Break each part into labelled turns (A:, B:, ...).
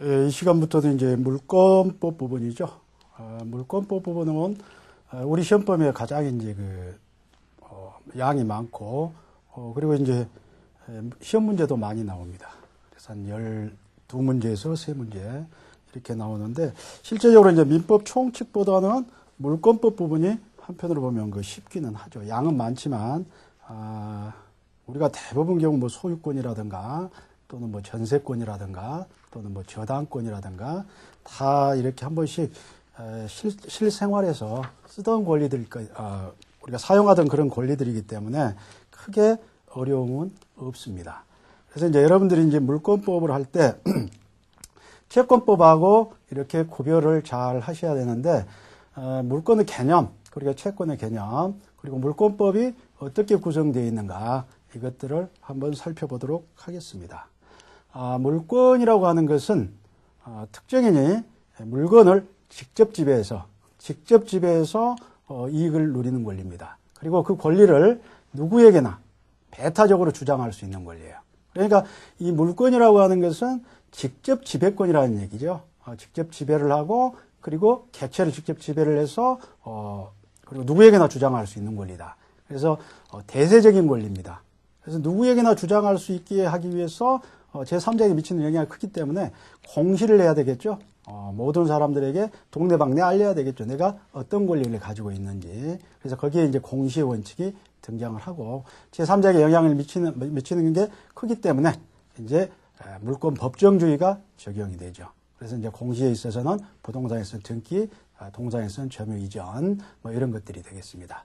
A: 이 시간부터도 이제 물권법 부분이죠. 물권법 부분은 우리 시험범위에 가장 이제 양이 많고, 그리고 이제 시험 문제도 많이 나옵니다. 그래서 한 12문제에서 3문제 이렇게 나오는데, 실제적으로 이제 민법 총칙보다는 물권법 부분이 한편으로 보면 쉽기는 하죠. 양은 많지만, 우리가 대부분 경우 뭐 소유권이라든가, 또는 뭐 전세권이라든가, 또는 뭐 저당권이라든가, 다 이렇게 한 번씩 실생활에서 쓰던 권리들, 우리가 사용하던 그런 권리들이기 때문에 크게 어려움은 없습니다. 그래서 이제 여러분들이 이제 물권법을 할 때 채권법하고 이렇게 구별을 잘 하셔야 되는데, 물권의 개념, 그리고 채권의 개념, 그리고 물권법이 어떻게 구성되어 있는가, 이것들을 한번 살펴보도록 하겠습니다. 물권이라고 하는 것은 특정인이 물건을 직접 지배해서 이익을 누리는 권리입니다. 그리고 그 권리를 누구에게나 배타적으로 주장할 수 있는 권리예요. 그러니까 이 물권이라고 하는 것은 직접 지배권이라는 얘기죠. 직접 지배를 하고, 그리고 객체를 직접 지배를 해서 그리고 누구에게나 주장할 수 있는 권리다. 그래서 대세적인 권리입니다. 그래서 누구에게나 주장할 수 있게 하기 위해서 제3자에게 미치는 영향이 크기 때문에 공시를 해야 되겠죠. 모든 사람들에게 동네방네 알려야 되겠죠. 내가 어떤 권리를 가지고 있는지. 그래서 거기에 이제 공시의 원칙이 등장을 하고, 제3자에게 영향을 미치는 게 크기 때문에 이제 물권 법정주의가 적용이 되죠. 그래서 이제 공시에 있어서는 부동산에서는 등기, 동산에서는 점유 이전, 뭐 이런 것들이 되겠습니다.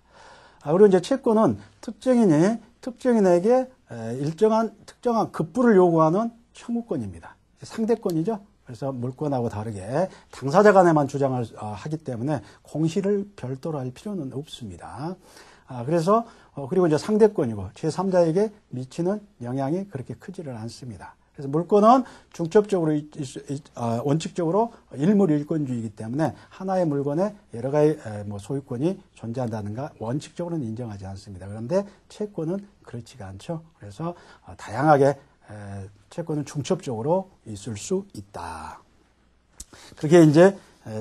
A: 그리고 이제 채권은 특정인에게 특정한 급부를 요구하는 청구권입니다. 상대권이죠. 그래서 물권하고 다르게 당사자 간에만 주장을 하기 때문에 공시를 별도로 할 필요는 없습니다. 그래서 그리고 이제 상대권이고 제3자에게 미치는 영향이 그렇게 크지를 않습니다. 그래서 물권은 중첩적으로 원칙적으로 일물일권주의이기 때문에 하나의 물건에 여러 가지 소유권이 존재한다는가 원칙적으로는 인정하지 않습니다. 그런데 채권은 그렇지가 않죠. 그래서 다양하게 채권은 중첩적으로 있을 수 있다. 그게 이제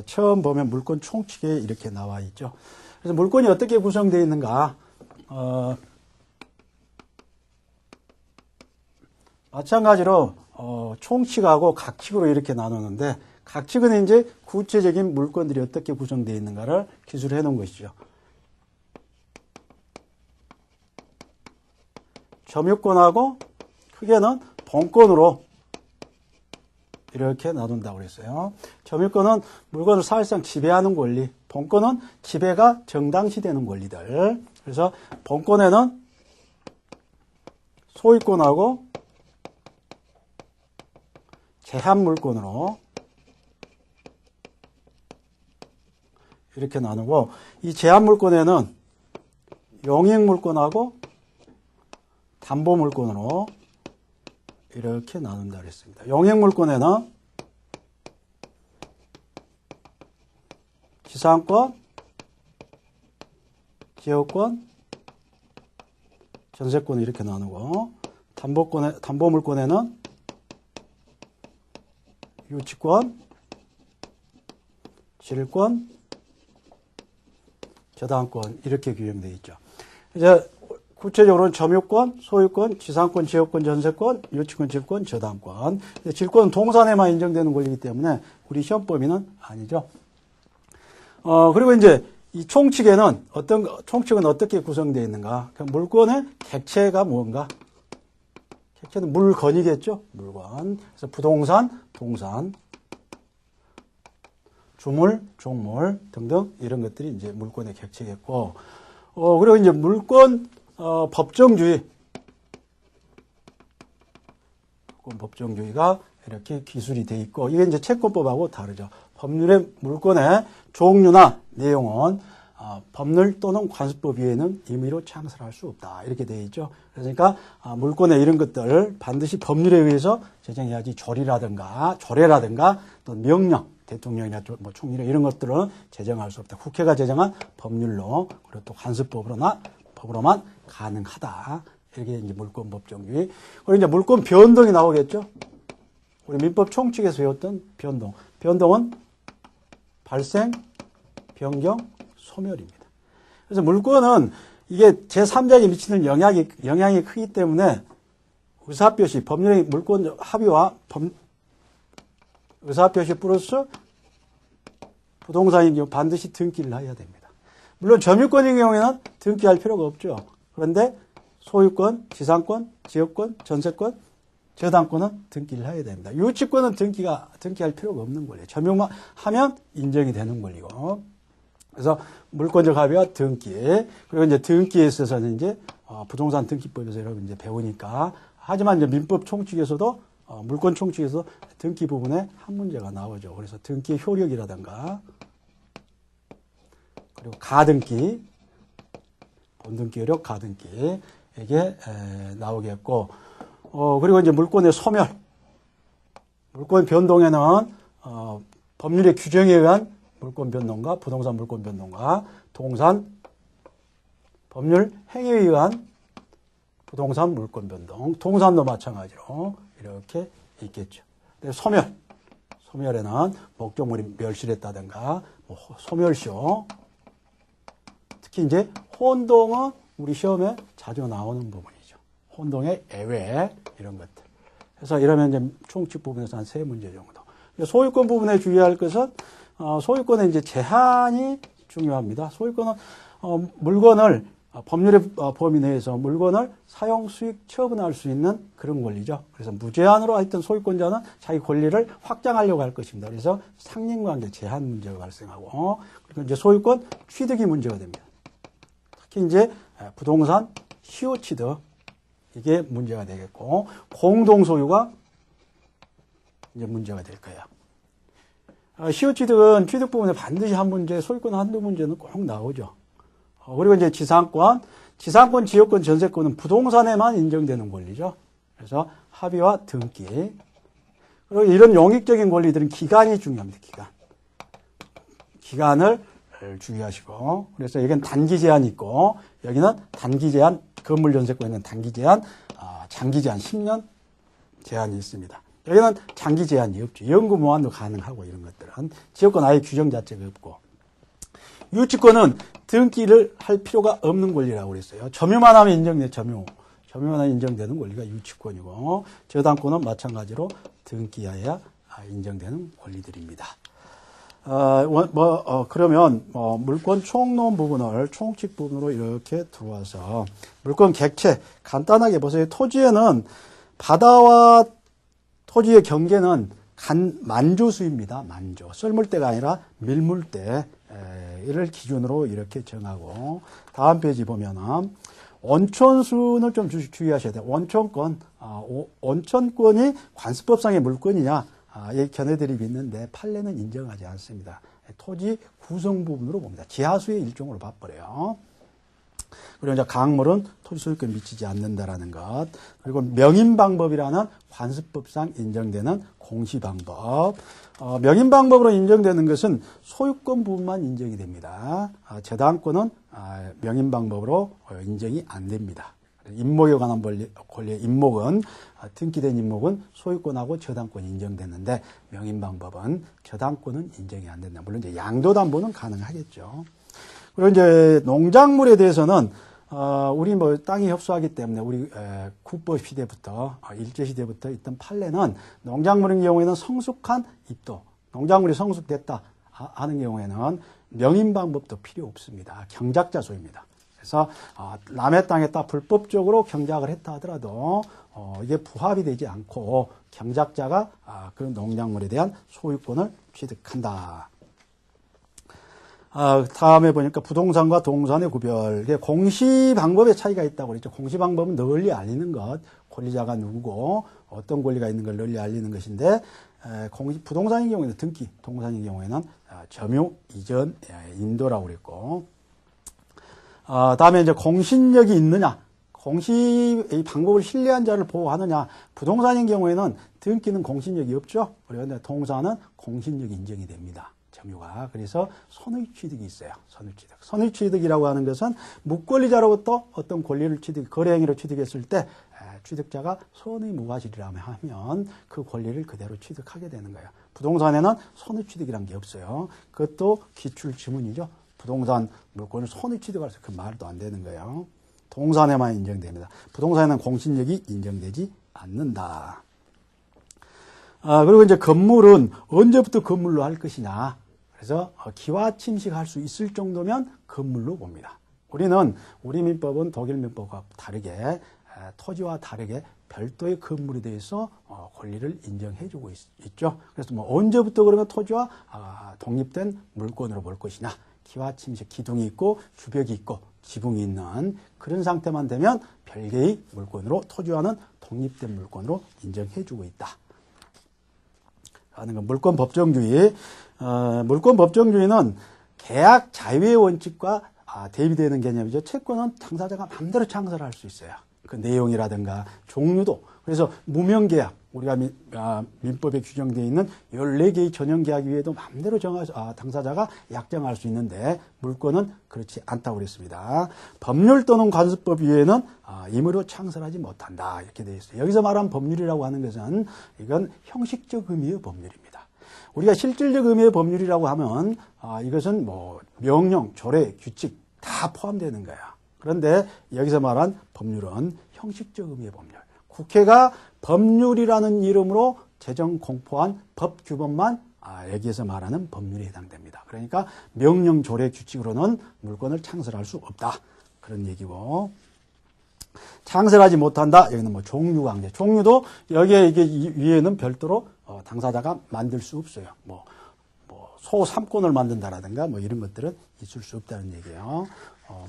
A: 처음 보면 물권 총칙에 이렇게 나와 있죠. 그래서 물권이 어떻게 구성되어 있는가? 마찬가지로 총칙하고 각칙으로 이렇게 나누는데, 각칙은 이제 구체적인 물건들이 어떻게 구성되어 있는가를 기술해 놓은 것이죠. 점유권하고 크게는 본권으로 이렇게 나눈다고 그랬어요. 점유권은 물건을 사실상 지배하는 권리, 본권은 지배가 정당시되는 권리들. 그래서 본권에는 소유권하고 제한물권으로 이렇게 나누고, 이 제한물권에는 용익물권하고 담보물권으로 이렇게 나눈다 그랬습니다. 용익물권에는 지상권, 지역권, 전세권 이렇게 나누고, 담보물권에는 유치권, 질권, 저당권 이렇게 규정되어 있죠. 이제 구체적으로는 점유권, 소유권, 지상권, 지역권, 전세권, 유치권, 질권, 저당권. 질권은 동산에만 인정되는 권리이기 때문에 우리 시험 범위는 아니죠. 그리고 이제 이 총칙은 어떻게 구성되어 있는가? 물권의 객체가 무언가? 객체는 물건이겠죠? 물건. 그래서 부동산, 동산, 주물, 종물 등등 이런 것들이 이제 물권의 객체겠고, 그리고 이제 물권 법정주의가 이렇게 기술이 돼 있고, 이게 이제 채권법하고 다르죠. 법률의 물권의 종류나 내용은 법률 또는 관습법 외에는 임의로 창설할 수 없다. 이렇게 되어 있죠. 그러니까 물권의 이런 것들 반드시 법률에 의해서 제정해야지. 조례라든가 또 명령, 대통령이나 뭐 총리나 이런 것들은 제정할 수 없다. 국회가 제정한 법률로, 그리고 또 관습법으로만 가능하다. 이게 이제 물권 법정주의. 그리고 이제 물권 변동이 나오겠죠. 우리 민법 총칙에서 배웠던 변동. 변동은 발생, 변경, 소멸입니다. 그래서 물권은 이게 제3자에게 미치는 영향이 크기 때문에 의사표시, 법률의 물권 합의와 의사표시 플러스 부동산인 경우 반드시 등기를 해야 됩니다. 물론 점유권인 경우에는 등기할 필요가 없죠. 그런데 소유권, 지상권, 지역권, 전세권, 저당권은 등기를 해야 됩니다. 유치권은 등기할 필요가 없는 권리예요. 점유만 하면 인정이 되는 권리고. 그래서 물권적 합의와 등기. 그리고 이제 등기에 있어서는 이제 부동산 등기법에서 여러분 이제 배우니까. 하지만 이제 민법 총칙에서도 물권 총칙에서 등기 부분에 한 문제가 나오죠. 그래서 등기의 효력이라든가 그리고 가등기, 본등기 효력, 가등기 이게 나오겠고, 그리고 이제 물권의 소멸, 물권 변동에는 법률의 규정에 의한 물권 변동과 부동산 물권 변동과 동산 법률 행위에 의한 부동산 물권 변동, 동산도 마찬가지로 이렇게 있겠죠. 소멸에는 목적물이 멸실했다든가 뭐 소멸시효, 특히 이제 혼동은 우리 시험에 자주 나오는 부분이죠. 혼동의 애외 이런 것들. 그래서 이러면 이제 총칙 부분에서 한 3문제 정도. 소유권 부분에 주의할 것은 소유권의 이제 제한이 중요합니다. 소유권은 물건을 법률의 범위 내에서 물건을 사용, 수익, 처분할 수 있는 그런 권리죠. 그래서 무제한으로 하여튼 소유권자는 자기 권리를 확장하려고 할 것입니다. 그래서 상린관계 제한 문제가 발생하고, 그리고 이제 소유권 취득이 문제가 됩니다. 특히 이제 부동산 시효 취득 이게 문제가 되겠고, 공동 소유가 이제 문제가 될 거예요. 시효 취득은 취득 부분에 반드시 한 문제, 소유권 한두 문제는 꼭 나오죠. 그리고 이제 지상권, 지역권, 전세권은 부동산에만 인정되는 권리죠. 그래서 합의와 등기. 그리고 이런 용익적인 권리들은 기간이 중요합니다. 기간을 주의하시고. 그래서 여기는 단기 제한이 있고, 여기는 단기 제한, 건물 전세권에는 단기 제한, 장기 제한 10년 제한이 있습니다. 여기는 장기 제한이 없죠. 연구 무한도 가능하고 이런 것들은. 지역권 아예 규정 자체가 없고. 유치권은 등기를 할 필요가 없는 권리라고 그랬어요. 점유만 하면 인정돼, 점유만 하면 인정되는 권리가 유치권이고, 저당권은 마찬가지로 등기해야 인정되는 권리들입니다. 그러면, 물권 총론 부분을 총칙 부분으로 이렇게 들어와서, 물권 객체, 간단하게 보세요. 토지에는 바다와 토지의 경계는 만조수입니다. 만조. 썰물대가 아니라 밀물대. 이를 기준으로 이렇게 정하고, 다음 페이지 보면은, 온천수는 좀 주의하셔야 돼요. 온천권, 온천권이 관습법상의 물권이냐, 이 견해드립이 있는데, 판례는 인정하지 않습니다. 토지 구성 부분으로 봅니다. 지하수의 일종으로 봐버려요. 그리고 이제 강물은 토지 소유권에 미치지 않는다라는 것. 그리고 명인방법이라는 관습법상 인정되는 공시방법. 명인방법으로 인정되는 것은 소유권 부분만 인정이 됩니다. 저당권은 명인방법으로 인정이 안 됩니다. 임목에 관한 권리의 임목은 등기된 임목은 소유권하고 저당권이 인정됐는데 명인방법은 저당권은 인정이 안 된다. 물론 이제 양도담보는 가능하겠죠. 그리고 이제 농작물에 대해서는 우리 뭐 땅이 협소하기 때문에 우리 국보 시대부터 일제 시대부터 있던 판례는 농작물인 경우에는 성숙한 입도, 농작물이 성숙됐다 하는 경우에는 명인방법도 필요 없습니다. 경작자 소유입니다. 그래서 남의 땅에다 불법적으로 경작을 했다 하더라도 이게 부합이 되지 않고 경작자가 그런 농작물에 대한 소유권을 취득한다. 다음에 보니까 부동산과 동산의 구별. 공시 방법의 차이가 있다고 그랬죠. 공시 방법은 널리 알리는 것, 권리자가 누구고 어떤 권리가 있는 걸 널리 알리는 것인데, 부동산인 경우에는 등기, 동산인 경우에는 점유, 이전, 인도라고 그랬고, 다음에 이제 공신력이 있느냐, 공시 이 방법을 신뢰한 자를 보호하느냐. 부동산인 경우에는 등기는 공신력이 없죠. 그런데 동산은 공신력이 인정이 됩니다. 점유가. 그래서 선의취득이 있어요. 선의취득. 선의취득이라고 하는 것은 묵권리자로부터 어떤 권리를 거래행위로 취득했을 때 취득자가 선의무과실이라면 하면 그 권리를 그대로 취득하게 되는 거예요. 부동산에는 선의취득이라는 게 없어요. 그것도 기출지문이죠. 부동산 물건을 선의취득할 수 그 말도 안 되는 거예요. 동산에만 인정됩니다. 부동산에는 공신력이 인정되지 않는다. 그리고 이제 건물은 언제부터 건물로 할 것이냐. 그래서 기와 침식할 수 있을 정도면 건물로 봅니다. 우리 민법은 독일 민법과 다르게 토지와 다르게 별도의 건물에 대해서 권리를 인정해주고 있죠. 그래서 뭐 언제부터 그러면 토지와 독립된 물건으로 볼 것이냐. 기와 침식, 기둥이 있고 주벽이 있고 지붕이 있는 그런 상태만 되면 별개의 물건으로 토지와는 독립된 물건으로 인정해주고 있다. 하는 건 물권 법정주의. 물권 법정주의는 계약 자유의 원칙과 대비되는 개념이죠. 채권은 당사자가 마음대로 창설할 수 있어요. 그 내용이라든가 종류도. 그래서 무명계약, 우리가 민법에 규정되어 있는 14개의 전형계약 위에도 마음대로 당사자가 약정할 수 있는데 물권은 그렇지 않다고 그랬습니다. 법률 또는 관습법 위에는 임의로 창설하지 못한다. 이렇게 되어 있어요. 여기서 말한 법률이라고 하는 것은 이건 형식적 의미의 법률입니다. 우리가 실질적 의미의 법률이라고 하면 이것은 뭐 명령, 조례, 규칙 다 포함되는 거야. 그런데 여기서 말한 법률은 형식적 의미의 법률. 국회가 법률이라는 이름으로 제정 공포한 법 규범만 여기에서 말하는 법률에 해당됩니다. 그러니까 명령, 조례, 규칙으로는 물건을 창설할 수 없다. 그런 얘기고. 창설하지 못한다. 여기는 뭐 종류강제. 종류도 여기에 이게 위에는 별도로 당사자가 만들 수 없어요. 소 3권을 만든다라든가 뭐 이런 것들은 있을 수 없다는 얘기예요.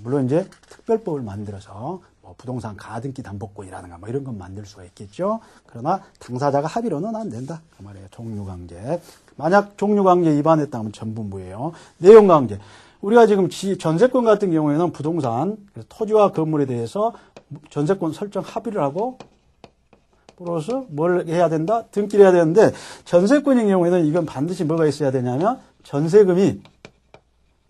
A: 물론 이제 특별법을 만들어서 부동산 가등기 담보권이라든가 뭐 이런 건 만들 수가 있겠죠. 그러나 당사자가 합의로는 안 된다. 그 말이에요. 종류강제. 만약 종류강제 위반했다면 전부무예요. 내용강제. 우리가 지금 전세권 같은 경우에는 부동산, 토지와 건물에 대해서 전세권 설정 합의를 하고 플러스 뭘 해야 된다? 등기를 해야 되는데 전세권인 경우에는 이건 반드시 뭐가 있어야 되냐면 전세금이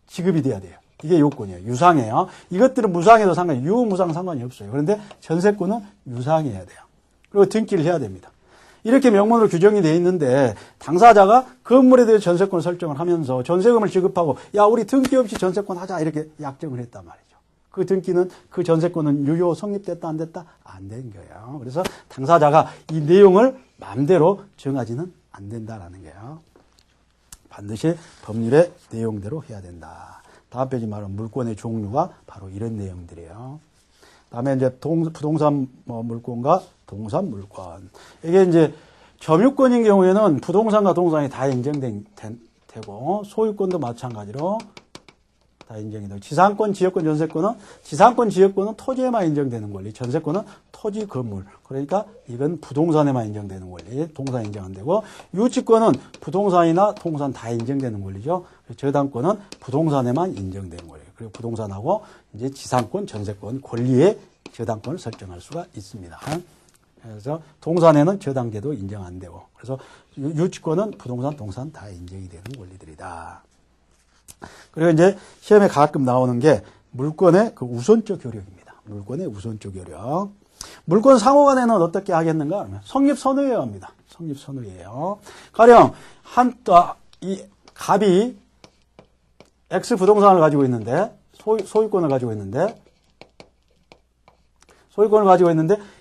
A: 지급이 돼야 돼요. 이게 요건이에요. 유상이에요. 이것들은 무상해도 유무상 상관이 없어요. 그런데 전세권은 유상해야 돼요. 그리고 등기를 해야 됩니다. 이렇게 명문으로 규정이 되어 있는데 당사자가 건물에 대해 전세권 설정을 하면서 전세금을 지급하고 우리 등기 없이 전세권 하자 이렇게 약정을 했단 말이죠. 그 등기는 그 전세권은 유효 성립됐다 안 됐다? 안 된 거예요. 그래서 당사자가 이 내용을 마음대로 정하지는 안 된다라는 거예요. 반드시 법률의 내용대로 해야 된다. 다음 페이지 말하는 물권의 종류가 바로 이런 내용들이에요. 다음에 이제 부동산 물권과 동산 물권. 이게 이제 점유권인 경우에는 부동산과 동산이 다 인정되고 소유권도 마찬가지로 다 인정이 되고 지상권, 지역권, 전세권은 지상권, 지역권은 토지에만 인정되는 권리, 전세권은 토지, 건물. 그러니까 이건 부동산에만 인정되는 권리, 동산 인정 안 되고 유치권은 부동산이나 동산 다 인정되는 권리죠. 저당권은 부동산에만 인정되는 권리. 그리고 부동산하고 이제 지상권, 전세권 권리에 저당권을 설정할 수가 있습니다. 그래서 동산에는 저당제도 인정 안 되고 그래서 유치권은 부동산, 동산 다 인정이 되는 권리들이다. 그리고 이제 시험에 가끔 나오는 게 물권의 그 우선적 효력입니다. 물권의 우선적 효력. 물권 상호간에는 어떻게 하겠는가? 그러면 성립선의해야 합니다. 성립선의해요. 가령 이 갑이 X 부동산을 가지고 있는데 소유권을 가지고 있는데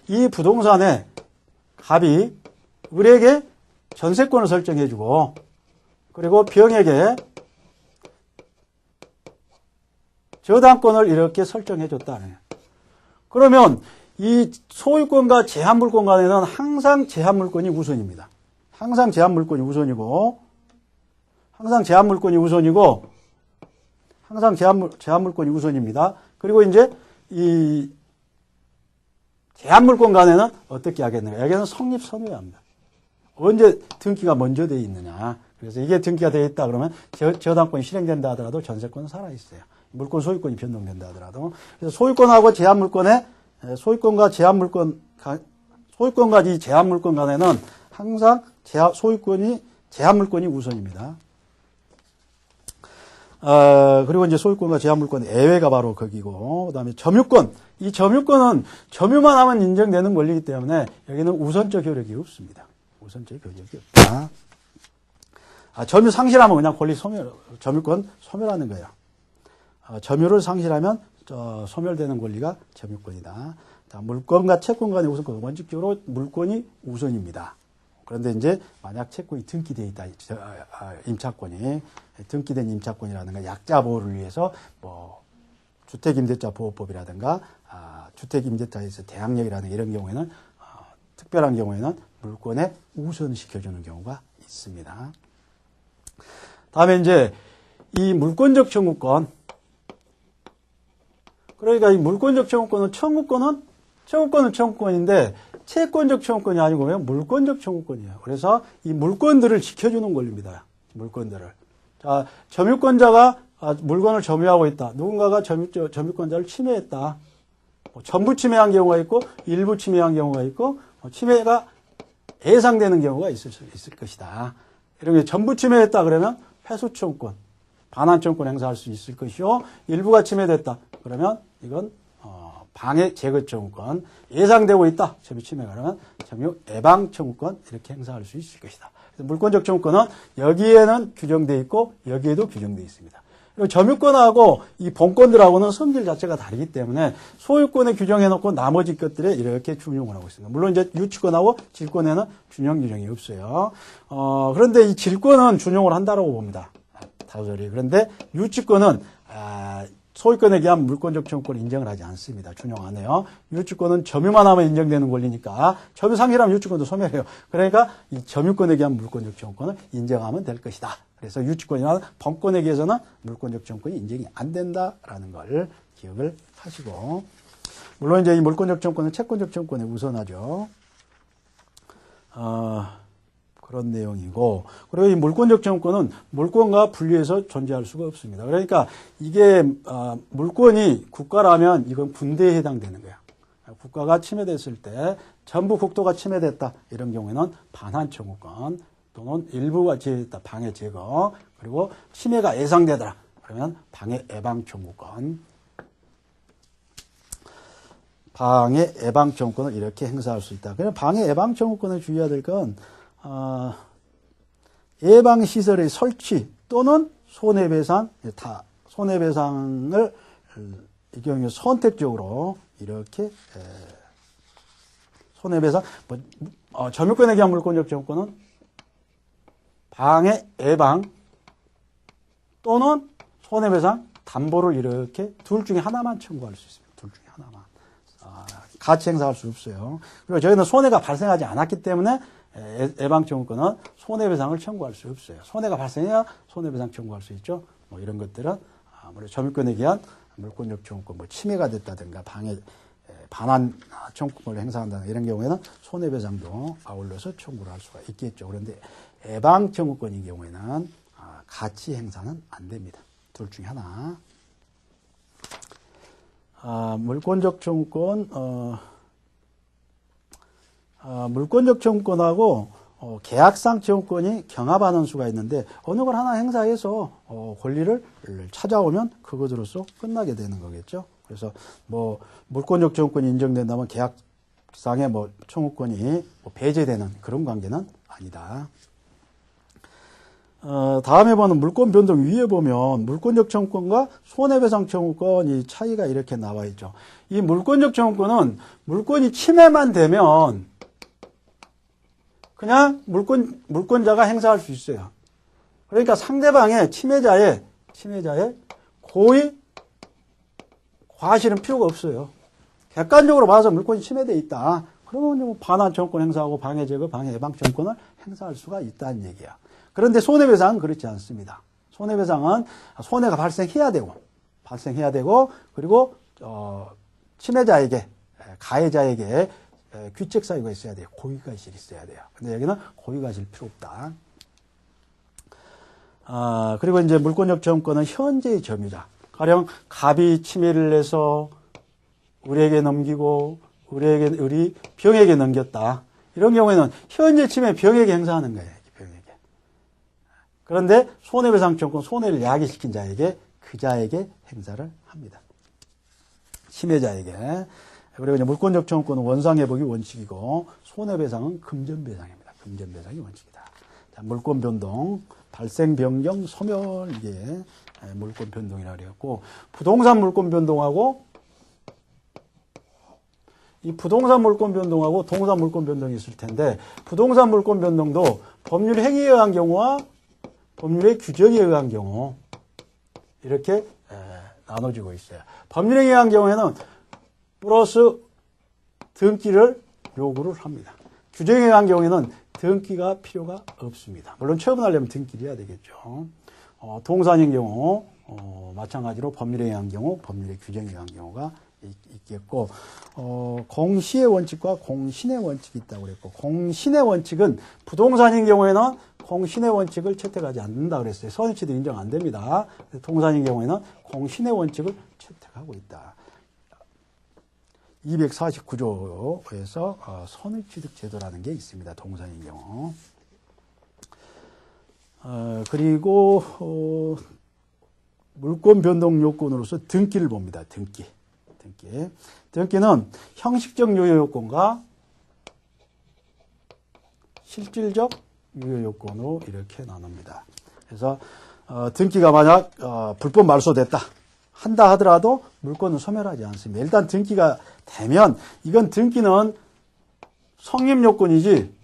A: 이 부동산에 갑이 을에게 전세권을 설정해주고 그리고 병에게 저당권을 이렇게 설정해줬다. 그러면 이 소유권과 제한물권 간에는 항상 제한물권이 우선입니다. 항상 제한물권이 우선이고 제한물권이 우선입니다. 그리고 이제 이 제한물권 간에는 어떻게 하겠는가? 여기는 성립선의해야 합니다. 언제 등기가 먼저 되어 있느냐. 그래서 이게 등기가 되어 있다 그러면 저당권이 실행된다 하더라도 전세권은 살아있어요. 물권 소유권이 변동된다 하더라도. 그래서 소유권과 이 제한물권 간에는 항상 제한물권이 우선입니다. 그리고 이제 소유권과 제한물권 예외가 바로 거기고, 그 다음에 점유권. 이 점유권은 점유만 하면 인정되는 권리이기 때문에 여기는 우선적 효력이 없습니다. 우선적 효력이 없다. 점유 상실하면 그냥 권리 소멸, 점유권 소멸하는 거예요. 점유를 상실하면 소멸되는 권리가 점유권이다. 물권과 채권 간의 우선권. 원칙적으로 물권이 우선입니다. 그런데 이제 만약 채권이 등기되어 있다, 임차권이 등기된 임차권이라든가 약자 보호를 위해서 뭐 주택임대차 보호법이라든가 주택임대차에서 대항력이라는 이런 경우에는 특별한 경우에는 물권에 우선시켜주는 경우가 있습니다. 다음에 이제 이 물권적 청구권. 그러니까 이 물권적 청구권은 청구권인데 채권적 청구권이 아니고 물권적 청구권이에요. 그래서 이 물권들을 지켜주는 권리입니다. 물권들을. 자, 점유권자가 물건을 점유하고 있다. 누군가가 점유권자를 침해했다. 전부 침해한 경우가 있고 일부 침해한 경우가 있고 침해가 예상되는 경우가 있을 것이다. 이런 게 전부 침해했다 그러면 회수 청구권, 반환 청구권 행사할 수 있을 것이요. 일부가 침해됐다 그러면 이건 방해 제거 청구권, 예상되고 있다. 점유 침해가 그러면 점유 예방 청구권 이렇게 행사할 수 있을 것이다. 그래서 물권적 청구권은 여기에는 규정되어 있고 여기에도 규정되어 있습니다. 그리고 점유권하고 이 본권들하고는 성질 자체가 다르기 때문에 소유권에 규정해놓고 나머지 것들에 이렇게 준용을 하고 있습니다. 물론 이제 유치권하고 질권에는 준용 규정이 없어요. 그런데 이 질권은 준용을 한다고 봅니다. 다소리. 그런데 유치권은 소유권에 대한 물권적 청구권을 인정을 하지 않습니다. 준용 안 해요. 유치권은 점유만 하면 인정되는 권리니까 점유 상실하면 유치권도 소멸해요. 그러니까 이 점유권에 대한 물권적 청구권을 인정하면 될 것이다. 그래서 유치권이나 본권에 대해서는 물권적 청구권이 인정이 안 된다라는 걸 기억을 하시고, 물론 이제 이 물권적 청구권은 채권적 청구권에 우선하죠. 그런 내용이고, 그리고 이 물권적 청구권은 물권과 분리해서 존재할 수가 없습니다. 그러니까 이게 물권이 국가라면 이건 분대에 해당되는 거야. 국가가 침해됐을 때 전부 국토가 침해됐다 이런 경우에는 반환 청구권 또는 일부가 침해됐다 방해 제거, 그리고 침해가 예상되더라 그러면 방해 예방 청구권, 방해 예방 청구권을 이렇게 행사할 수 있다. 그냥 방해 예방 청구권을 주의해야 될 건 예방시설의 설치 또는 손해배상을 이 경우에 선택적으로 이렇게 손해배상, 점유권에 대한 물권적 청구권은 방해 예방 또는 손해배상 담보를 이렇게 둘 중에 하나만 청구할 수 있습니다. 둘 중에 하나만. 같이 행사할 수 없어요. 그리고 저희는 손해가 발생하지 않았기 때문에 예방청구권은 손해배상을 청구할 수 없어요. 손해가 발생해야 손해배상 청구할 수 있죠. 뭐 이런 것들은 아무래도 점유권에 대한 물권적 청구권, 뭐 침해가 됐다든가 방해, 반환 청구권을 행사한다든가 이런 경우에는 손해배상도 아울러서 청구를 할 수가 있겠죠. 그런데 예방청구권인 경우에는 같이 행사는 안 됩니다. 둘 중에 하나. 물권적 청구권, 물권적 청구권하고 계약상 청구권이 경합하는 수가 있는데 어느 걸 하나 행사해서 권리를 찾아오면 그것으로서 끝나게 되는 거겠죠. 그래서 뭐 물권적 청구권이 인정된다면 계약상의 뭐 청구권이 배제되는 그런 관계는 아니다. 다음에 보는 물권 변동 위에 보면 물권적 청구권과 손해배상 청구권이 차이가 이렇게 나와 있죠. 이 물권적 청구권은 물권이 침해만 되면 그냥 물권자가 행사할 수 있어요. 그러니까 상대방의 침해자의 고의 과실은 필요가 없어요. 객관적으로 봐서 물권이 침해되어 있다. 그러면 반환 청구권 행사하고 방해 제거, 방해 예방 청구권을 행사할 수가 있다는 얘기야. 그런데 손해배상은 그렇지 않습니다. 손해배상은 손해가 발생해야 되고, 그리고 침해자에게, 가해자에게 귀책 사유가 있어야 돼요. 고의과실이 있어야 돼요. 근데 여기는 고의과실 필요 없다. 그리고 이제 물권적 청구권은 현재의 점유자. 가령 갑이 침해를 해서 우리에게 넘기고, 우리 병에게 넘겼다. 이런 경우에는 현재 침해 병에게 행사하는 거예요. 병에게. 그런데 손해배상청구는 손해를 야기시킨 자에게 그 자에게 행사를 합니다. 침해자에게. 그리고 이제 물권적 청구권은 원상회복이 원칙이고 손해배상은 금전배상입니다. 금전배상이 원칙이다. 자, 물권 변동, 발생 변경, 소멸 이게 물권 변동이라고 그랬고 부동산 물권 변동하고 이 부동산 물권 변동하고 동산 물권 변동이 있을 텐데 부동산 물권 변동도 법률 행위에 의한 경우와 법률의 규정에 의한 경우 이렇게 나눠지고 있어요. 법률 행위에 의한 경우에는 플러스 등기를 요구를 합니다. 규정에 의한 경우에는 등기가 필요가 없습니다. 물론 처분하려면 등기를 해야 되겠죠. 동산인 경우 마찬가지로 법률에 의한 경우 법률의 규정에 의한 경우가 있겠고 공시의 원칙과 공신의 원칙이 있다고 그랬고 공신의 원칙은 부동산인 경우에는 공신의 원칙을 채택하지 않는다 그랬어요. 선의취도 인정 안 됩니다. 동산인 경우에는 공신의 원칙을 채택하고 있다. 249조에서 선의취득 제도라는 게 있습니다. 동산인 경우. 그리고 물권 변동 요건으로서 등기를 봅니다. 등기. 등기는 형식적 유효 요건과 실질적 유효 요건으로 이렇게 나눕니다. 그래서 등기가 만약 불법 말소됐다 한다 하더라도 물권은 소멸하지 않습니다. 일단 등기가 되면 이건 등기는 성립 요건이지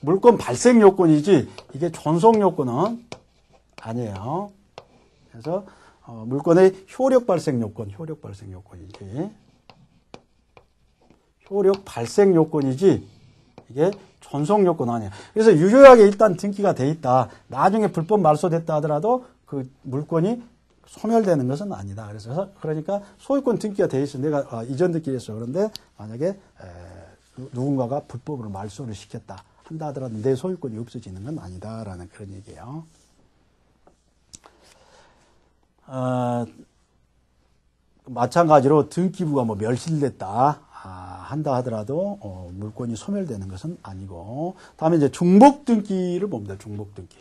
A: 물권 발생 요건이지 이게 존속 요건은 아니에요. 그래서 물권의 효력 발생 요건이지 효력 발생 요건이지 이게 존속 요건 아니에요. 그래서 유효하게 일단 등기가 돼 있다. 나중에 불법 말소됐다 하더라도 그 물권이 소멸되는 것은 아니다. 그러니까 소유권 등기가 돼 있어. 내가 이전 등기를 했어. 그런데 만약에 누군가가 불법으로 말소를 시켰다 한다 하더라도 내 소유권이 없어지는 건 아니다라는 그런 얘기예요. 마찬가지로 등기부가 멸실됐다 한다 하더라도 물권이 소멸되는 것은 아니고 다음에 이제 중복 등기를 봅니다. 중복 등기.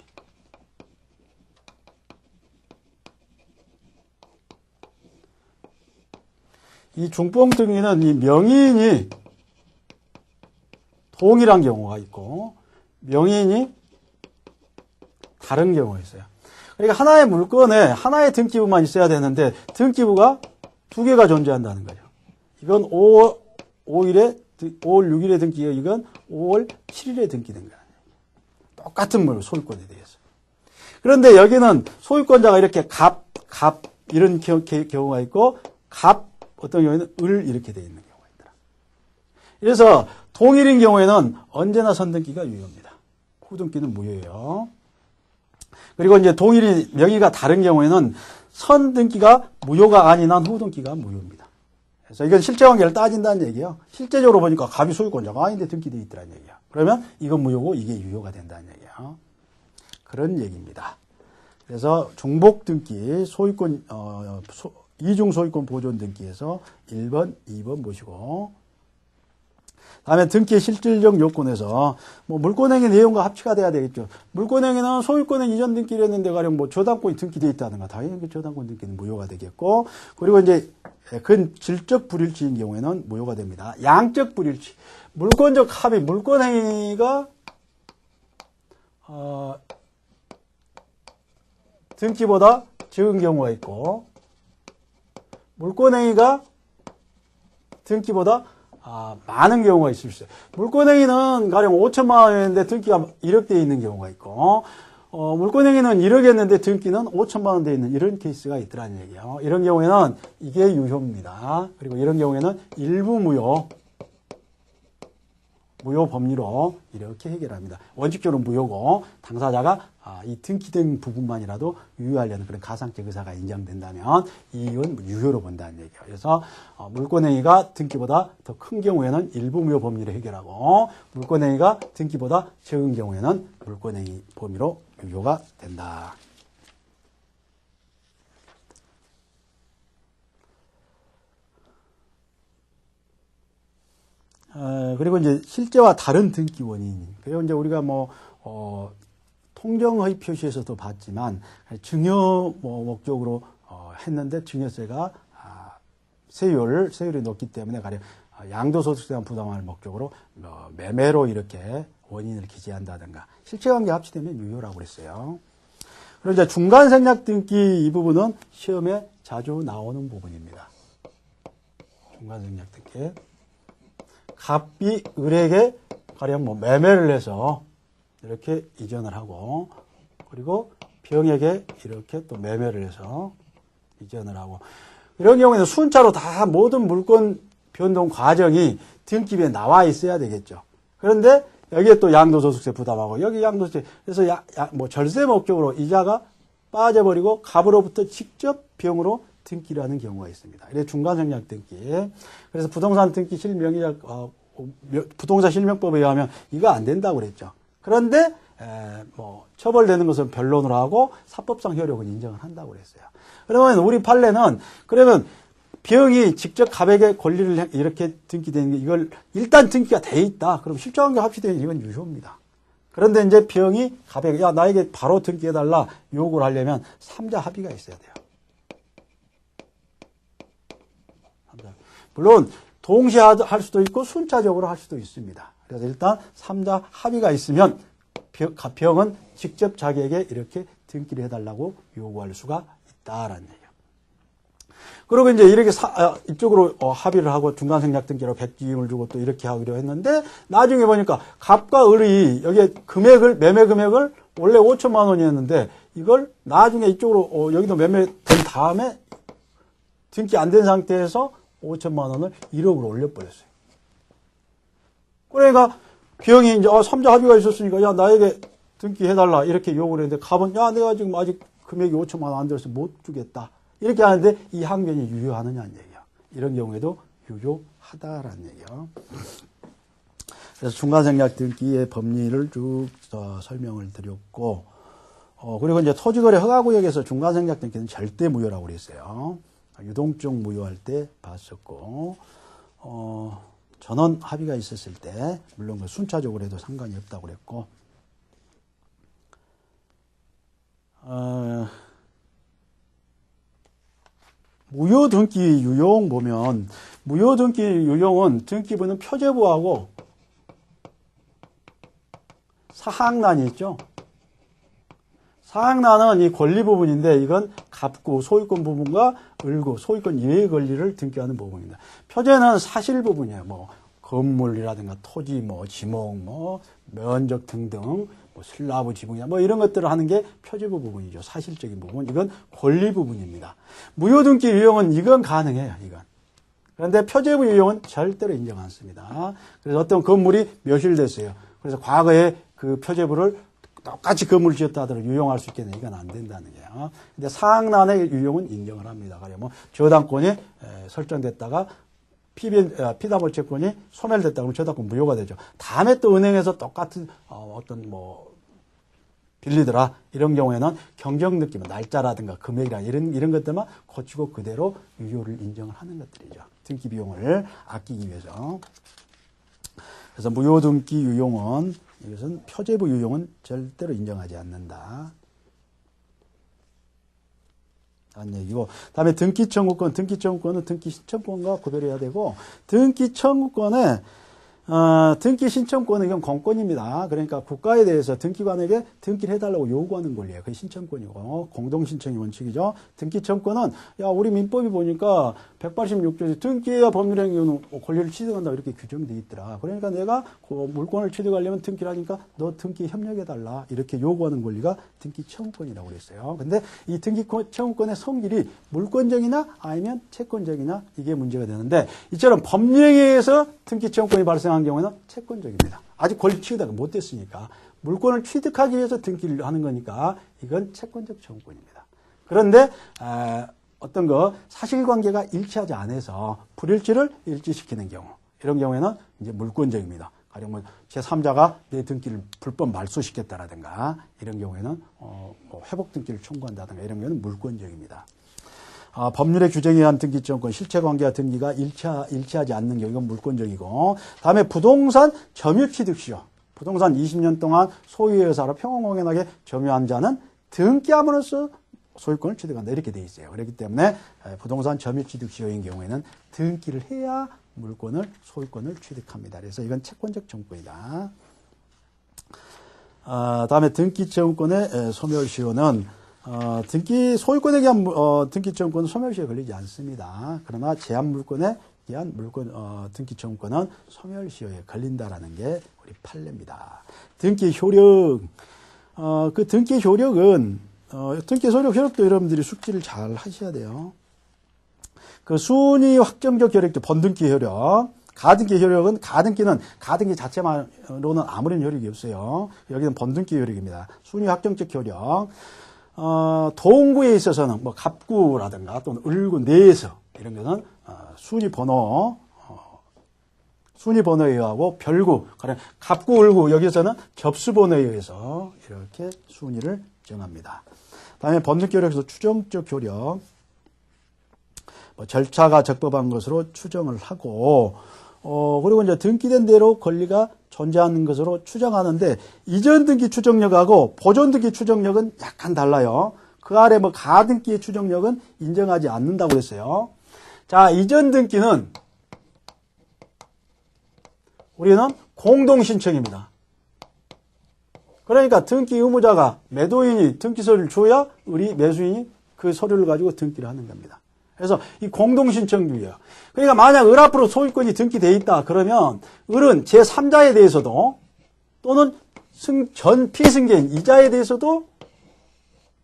A: 이 중복 등기는 이 명의인이 동일한 경우가 있고 명의인이 다른 경우가 있어요. 그러니까 하나의 물건에 하나의 등기부만 있어야 되는데 등기부가 두 개가 존재한다는 거죠. 이건 5월 6일에 등기예요. 이건 5월 7일에 등기된 거예요. 똑같은 물 소유권에 대해서. 그런데 여기는 소유권자가 이렇게 갑 이런 경우가 있고 어떤 경우에는 을 이렇게 되어 있는 경우가 있더라. 그래서 동일인 경우에는 언제나 선등기가 유효입니다. 후등기는 무효예요. 그리고 이제 동일인 명의가 다른 경우에는 선등기가 무효가 아닌 한 후등기가 무효입니다. 그래서 이건 실제관계를 따진다는 얘기예요. 실제적으로 보니까 갑이 소유권자가 아닌데 등기되어 있더라는 얘기예요. 그러면 이건 무효고 이게 유효가 된다는 얘기예요. 그런 얘기입니다. 그래서 중복 등기 소유권 이중 소유권 보존 등기에서 1번, 2번 보시고 다음에 등기의 실질적 요건에서 물권행위 내용과 합치가 돼야 되겠죠. 물권행위는 소유권행 이전 등기를 했는데 가령 저당권이 등기되어 있다든가 당연히 저당권 등기는 무효가 되겠고 그리고 이제 질적 불일치인 경우에는 무효가 됩니다. 양적 불일치. 물권적 합의, 물권행위가 등기보다 적은 경우가 있고 물권행위가 등기보다 많은 경우가 있을 수 있어요. 물권행위는 가령 5천만 원인데 등기가 1억 돼 있는 경우가 있고 물권행위는 1억 했는데 등기는 5천만 원 돼 있는 이런 케이스가 있더라는 얘기예요. 이런 경우에는 이게 유효입니다. 그리고 이런 경우에는 일부 무효 법리로 이렇게 해결합니다. 원칙적으로 무효고 당사자가 이 등기된 부분만이라도 유효하려는 그런 가상적 의사가 인정된다면 이건 유효로 본다는 얘기예요. 그래서 물권행위가 등기보다 더 큰 경우에는 일부 무효 법리로 해결하고 물권행위가 등기보다 적은 경우에는 물권행위 범위로 유효가 된다. 그리고 이제 실제와 다른 등기 원인. 그리고 이제 우리가 통정허위 표시에서도 봤지만 증여 목적으로 했는데 증여세가 세율이 높기 때문에 가령 양도소득세 부담할 목적으로 매매로 이렇게 원인을 기재한다든가 실체관계 합치되면 유효라고 그랬어요. 그리고 이제 중간생략 등기 이 부분은 시험에 자주 나오는 부분입니다. 중간생략 등기. 갑이 을에게 가령 매매를 해서 이렇게 이전을 하고 그리고 병에게 이렇게 또 매매를 해서 이전을 하고 이런 경우에는 순차로 다 모든 물권 변동 과정이 등기부에 나와 있어야 되겠죠. 그런데 여기에 또 양도소득세 부담하고 여기 양도소득세 그래서 절세 목적으로 이자가 빠져버리고 갑으로부터 직접 병으로 등기를 하는 경우가 있습니다. 이게 중간생략 등기. 그래서 부동산 등기 부동산 실명법에 의하면 이거 안 된다고 그랬죠. 그런데 처벌되는 것은 변론을 하고 사법상 효력은 인정을 한다고 그랬어요. 그러면 우리 판례는 그러면 병이 직접 갑에게 권리를 이렇게 등기되는 게 이걸 일단 등기가 돼 있다. 그럼 실정관계 합치되면 이건 유효입니다. 그런데 이제 병이 갑에게 나에게 바로 등기해달라 요구를 하려면 3자 합의가 있어야 돼요. 물론 동시에 할 수도 있고 순차적으로 할 수도 있습니다. 그래서 일단 3자 합의가 있으면 병은 직접 자기에게 이렇게 등기를 해달라고 요구할 수가 있다라는 얘기예요. 그리고 이제 이렇게 이쪽으로 합의를 하고 중간생략 등기로 백지임을 주고 또 이렇게 하기로 했는데 나중에 보니까 갑과 을이 여기에 매매 금액을 원래 5천만 원이었는데 이걸 나중에 이쪽으로 여기도 매매된 다음에 등기 안 된 상태에서 5천만 원을 1억으로 올려버렸어요. 그러니까 병이 이제 3자 합의가 있었으니까 나에게 등기해달라 이렇게 요구를 했는데 갑은 내가 지금 아직 금액이 5천만 원 안 들어서 못 주겠다. 이렇게 하는데 이 항변이 유효하느냐는 얘기야. 이런 경우에도 유효하다라는 얘기야. 그래서 중간생략 등기의 법리를 쭉 설명을 드렸고, 그리고 이제 토지거래 허가구역에서 중간생략 등기는 절대 무효라고 그랬어요. 유동적 무효할 때 봤었고, 전원 합의가 있었을 때, 물론 그 순차적으로 해도 상관이 없다고 그랬고, 무효등기 유용 보면, 무효등기 유용은 등기부는 표제부하고 사항란이 있죠. 사항란은 이 권리 부분인데 이건 갑구 소유권 부분과 을구 소유권 이외의 권리를 등기하는 부분입니다. 표제는 사실 부분이에요. 건물이라든가 토지, 지목, 면적 등등, 슬라브 지붕이나 이런 것들을 하는 게 표제부 부분이죠. 사실적인 부분. 이건 권리 부분입니다. 무효등기 유용은 이건 가능해요. 이건. 그런데 표제부 유용은 절대로 인정 않습니다. 그래서 어떤 건물이 묘실됐어요. 그래서 과거에 그 표제부를 똑같이 건물을 지었다 하더라도 유용할 수 있겠네. 이건 안 된다는 거예요. 근데 사항란의 유용은 인정을 합니다. 가령 저당권이 설정됐다가 피담월 채권이 소멸됐다 그러면 저당권 무효가 되죠. 다음에 또 은행에서 똑같은 빌리더라 이런 경우에는 경정 느낌, 날짜라든가 금액이라 이런 것들만 고치고 그대로 유효를 인정을 하는 것들이죠. 등기 비용을 아끼기 위해서. 그래서 무효등기 유용은 이것은 표제부 유용은 절대로 인정하지 않는다. 라는 얘기고. 다음에 등기 청구권. 등기 청구권은 등기 신청권과 구별해야 되고, 등기 청구권에 등기 신청권은 이건 공권입니다. 그러니까 국가에 대해서 등기관에게 등기를 해달라고 요구하는 권리예요. 그게 신청권이고 공동신청의 원칙이죠. 등기 청구권은 우리 민법이 보니까 186조에 등기해야 법률행위는 권리를 취득한다 이렇게 규정되어 있더라. 그러니까 내가 그 물권을 취득하려면 등기를 하니까 너 등기 협력해달라 이렇게 요구하는 권리가 등기 청구권이라고 그랬어요. 근데 이 등기 청구권의 성질이 물권적이나 아니면 채권적이나 이게 문제가 되는데 이처럼 법령에서 등기 청구권이 발생한 경우에는 채권적입니다. 아직 권리 취득이 못 됐으니까 물권을 취득하기 위해서 등기를 하는 거니까 이건 채권적 청구권입니다. 그런데 어떤 사실관계가 일치하지 않아서 불일치를 일치시키는 경우 이런 경우에는 이제 물권적입니다. 가령 제3자가 내 등기를 불법 말소시켰다라든가 이런 경우에는 회복 등기를 청구한다든가 이런 경우는 물권적입니다. 법률의 규정에 의한 등기청구권, 실체관계와 등기가 일치하지 않는 경우 이건 물권적이고, 다음에 부동산 점유취득시효. 부동산 20년 동안 소유의 의사로 평온공연하게 점유한 자는 등기함으로써 소유권을 취득한다. 이렇게 돼 있어요. 그렇기 때문에 부동산 점유취득시효인 경우에는 등기를 해야 물권을, 소유권을 취득합니다. 그래서 이건 채권적 청구권이다. 다음에 등기청구권의 소멸시효는 소유권에 의한 등기청구권은 소멸시효에 걸리지 않습니다. 그러나 제한물권에 의한 등기청구권은 소멸시효에 걸린다라는 게 우리 판례입니다. 등기효력, 그 등기효력은 등기소력 여러분들이 숙지를 잘 하셔야 돼요. 그 순위 확정적 효력도 번등기 효력, 가등기 효력은 가등기 자체만으로는 아무런 효력이 없어요. 여기는 번등기 효력입니다. 순위 확정적 효력. 동구에 있어서는 뭐 갑구라든가 또는 을구 내에서 이런 거는 순위 번호에 의하고 별구, 갑구, 을구 여기서는 접수 번호에 의해서 이렇게 순위를 정합니다. 다음에 번등기 효력에서 추정적 효력. 절차가 적법한 것으로 추정을 하고, 그리고 이제 등기된 대로 권리가 존재하는 것으로 추정하는데, 이전 등기 추정력하고 보존 등기 추정력은 약간 달라요. 그 아래 가등기의 추정력은 인정하지 않는다고 했어요. 자, 이전 등기는 우리는 공동신청입니다. 그러니까 등기 의무자가 매도인이 등기 서류를 줘야 우리 매수인이 그 서류를 가지고 등기를 하는 겁니다. 그래서 이 공동신청주의예요. 그러니까 만약 을 앞으로 소유권이 등기되어 있다 그러면 을은 제3자에 대해서도 또는 전 피승계인 이자에 대해서도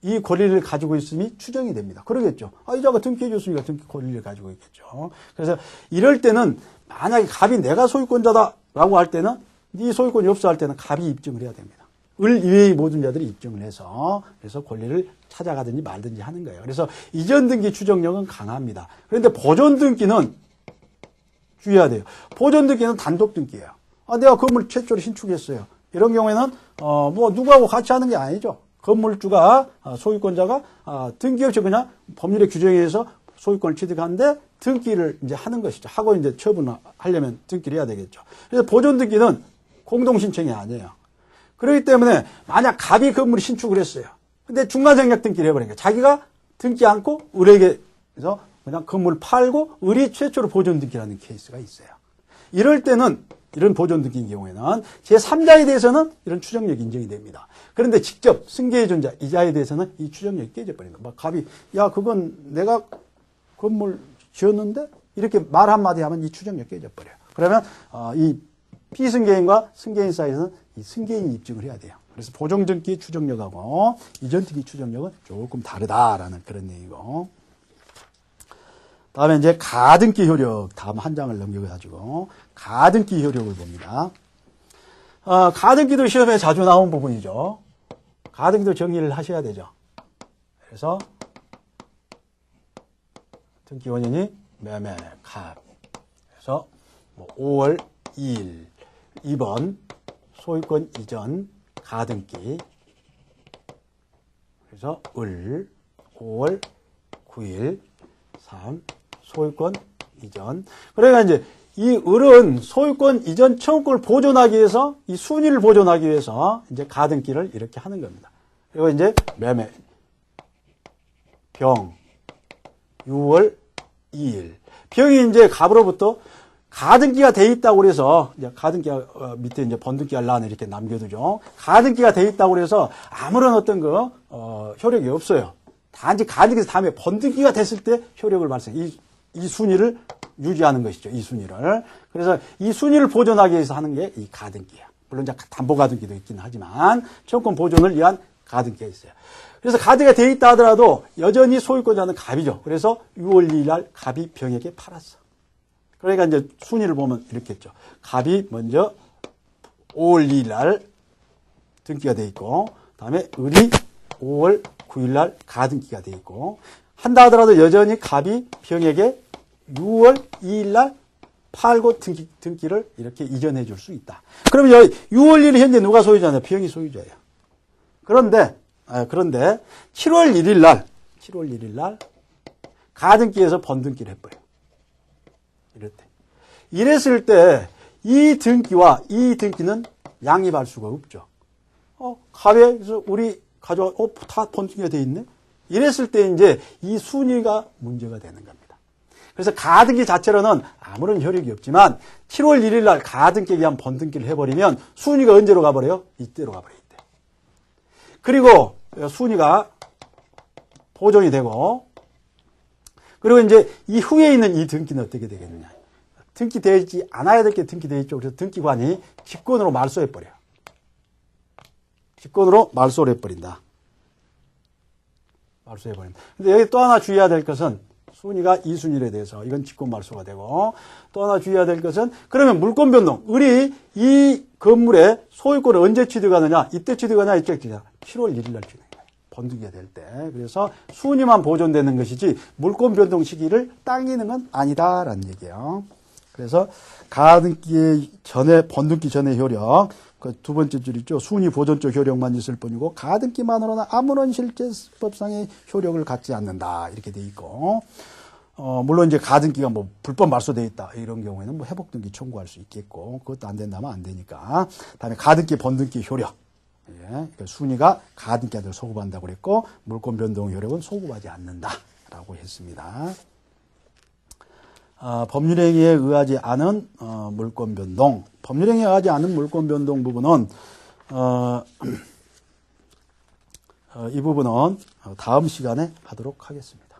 A: 이 권리를 가지고 있음이 추정이 됩니다. 그러겠죠. 이자가 등기해 줬으니까 등기 권리를 가지고 있겠죠. 그래서 이럴 때는 만약에 갑이 내가 소유권자다라고 할 때는 네 소유권이 없어 할 때는 갑이 입증을 해야 됩니다. 을 이외의 모든 자들이 입증을 해서 그래서 권리를 찾아가든지 말든지 하는 거예요. 그래서 이전 등기 추정력은 강합니다. 그런데 보존 등기는 주의해야 돼요. 보존 등기는 단독 등기예요. 내가 건물 최초로 신축했어요. 이런 경우에는 누구하고 같이 하는 게 아니죠. 건물주가 소유권자가 등기 없이 그냥 법률의 규정에 의해서 소유권을 취득하는데 등기를 이제 하는 것이죠. 하고 이제 처분하려면 등기를 해야 되겠죠. 그래서 보존 등기는 공동 신청이 아니에요. 그렇기 때문에 만약 갑이 건물을 신축을 했어요. 근데 중간생략 등기를 해버린 거예요. 자기가 등기 않고 을에게 그래서 그냥 건물을 팔고 을이 최초로 보존 등기라는 케이스가 있어요. 이럴 때는 이런 보존 등기인 경우에는 제3자에 대해서는 이런 추정력이 인정이 됩니다. 그런데 직접 승계의 존재 이자에 대해서는 이 추정력이 깨져버린 거예요. 갑이 그건 내가 건물 지었는데 이렇게 말 한마디 하면 이 추정력 깨져버려요. 그러면 이 피승계인과 승계인 사이에서는 이 승계인이 입증을 해야 돼요. 그래서 보존 등기 추정력하고 이전 등기 추정력은 조금 다르다라는 그런 얘기고. 다음에 이제 가등기 효력, 다음 한 장을 넘겨가지고 가등기 효력을 봅니다. 가등기도 시험에 자주 나온 부분이죠. 가등기도 정리를 하셔야 되죠. 그래서 등기 원인이 매매, 갑. 그래서 5월 2일, 2번 소유권 이전 가등기. 그래서 을 5월 9일 3 소유권 이전. 그러니까 이제 이 을은 소유권 이전 청구권을 보존하기 위해서 이 순위를 보존하기 위해서 이제 가등기를 이렇게 하는 겁니다. 그리고 이제 매매 병 6월 2일 병이 이제 갑으로부터 가등기가 돼 있다고 그래서 이제 가등기가 밑에 이제 번등기가 란 이렇게 남겨두죠. 가등기가 돼 있다고 그래서 아무런 어떤 효력이 없어요. 단지 가등기에서 다음에 번등기가 됐을 때 효력을 발생. 이 순위를 유지하는 것이죠. 이 순위를. 그래서 이 순위를 보존하기 위해서 하는 게 이 가등기야. 물론 이제 담보 가등기도 있긴 하지만 청구권 보존을 위한 가등기가 있어요. 그래서 가등기가 돼 있다 하더라도 여전히 소유권자는 갑이죠. 그래서 6월 2일 날 갑이 병에게 팔았어. 그러니까 이제 순위를 보면 이렇게 했죠. 갑이 먼저 5월 2일 날 등기가 돼 있고, 다음에 을이 5월 9일 날 가등기가 돼 있고, 한다 하더라도 여전히 갑이 병에게 6월 2일 날 팔고 등기를 이렇게 이전해 줄 수 있다. 그러면 6월 1일 현재 누가 소유자냐? 병이 소유자예요. 그런데 7월 1일 날 가등기에서 번등기를 해버려. 이럴 때. 이랬을 때 이 등기와 이 등기는 양립할 수가 없죠. 가회에서 우리 가져와, 다 번등기가 돼 있네? 이랬을 때 이제 이 순위가 문제가 되는 겁니다. 그래서 가등기 자체로는 아무런 효력이 없지만 7월 1일 날 가등기에 의한 번등기를 해버리면 순위가 언제로 가버려요? 이때로 가버려요. 이때. 그리고 순위가 보존이 되고 그리고 이제 이 후에 있는 이 등기는 어떻게 되겠느냐. 등기되지 않아야 될 게 등기되어 있죠. 그래서 등기관이 직권으로 말소해버려요. 직권으로 말소를 해버린다. 말소해버린다. 근데 여기 또 하나 주의해야 될 것은 순위가 2순위에 대해서 이건 직권 말소가 되고 또 하나 주의해야 될 것은 그러면 물권 변동. 을이 이 건물의 소유권을 언제 취득하느냐. 이때 취득하냐 이때 취득하냐. 7월 1일 날 취득해요. 번등기가 될 때. 그래서 순위만 보존되는 것이지 물권 변동 시기를 당기는 건 아니다라는 얘기예요. 그래서 가등기 전에 번등기 전의 효력 그 두 번째 줄 있죠. 순위 보존적 효력만 있을 뿐이고 가등기만으로는 아무런 실제법상의 효력을 갖지 않는다. 이렇게 돼 있고 물론 이제 가등기가 뭐 불법 말소돼 있다. 이런 경우에는 뭐 회복등기 청구할 수 있겠고 그것도 안 된다면 안 되니까. 다음에 가등기 번등기 효력. 예, 그러니까 순위가 가등기한테 소급한다고 그랬고 물권 변동 효력은 소급하지 않는다라고 했습니다. 법률행위에 의하지 않은 물권 변동. 법률행위에 의하지 않은 물권 변동 부분은 이 부분은 다음 시간에 하도록 하겠습니다.